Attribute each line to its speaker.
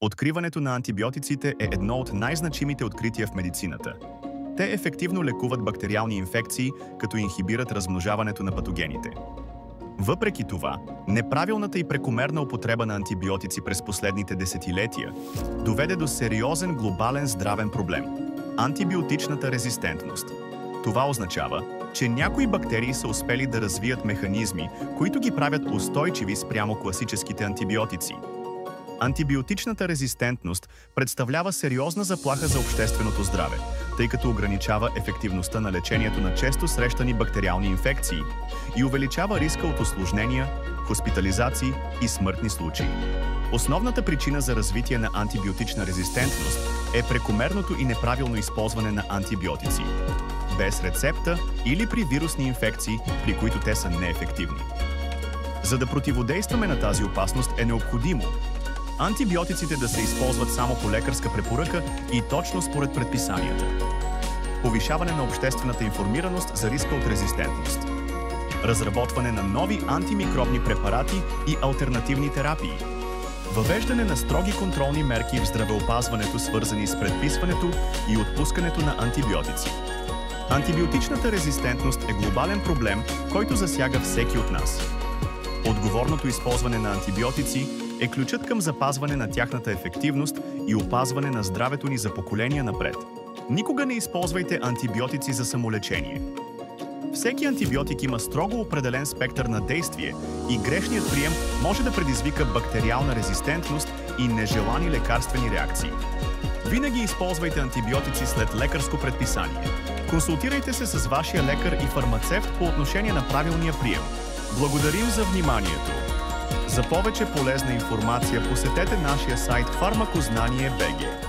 Speaker 1: Откриването на антибиотиците е едно от най-значимите открития в медицината. Те ефективно лекуват бактериални инфекции, като инхибират размножаването на патогените. Въпреки това, неправилната и прекомерна употреба на антибиотици през последните десетилетия доведе до сериозен глобален здравен проблем – антибиотичната резистентност. Това означава, че някои бактерии са успели да развият механизми, които ги правят устойчиви спрямо класическите антибиотици. Антибиотичната резистентност представлява сериозна заплаха за общественото здраве, тъй като ограничава ефективността на лечението на често срещани бактериални инфекции и увеличава риска от усложнения, хоспитализации и смъртни случаи. Основната причина за развитие на антибиотична резистентност е прекомерното и неправилно използване на антибиотици, без рецепта или при вирусни инфекции, при които те са неефективни. За да противодействаме на тази опасност е необходимо антибиотиците да се използват само по лекарска препоръка и точно според предписанията. Повишаване на обществената информираност за риска от резистентност. Разработване на нови антимикробни препарати и алтернативни терапии. Въвеждане на строги контролни мерки в здравеопазването, свързани с предписването и отпускането на антибиотици. Антибиотичната резистентност е глобален проблем, който засяга всеки от нас. Отговорното използване на антибиотици е ключът към запазване на тяхната ефективност и опазване на здравето ни за поколения напред. Никога не използвайте антибиотици за самолечение. Всеки антибиотик има строго определен спектър на действие и грешният прием може да предизвика бактериална резистентност и нежелани лекарствени реакции. Винаги използвайте антибиотици след лекарско предписание. Консултирайте се с вашия лекар и фармацевт по отношение на правилния прием. Благодарим за вниманието! За повече полезна информация посетете нашия сайт Фармакознание.bg.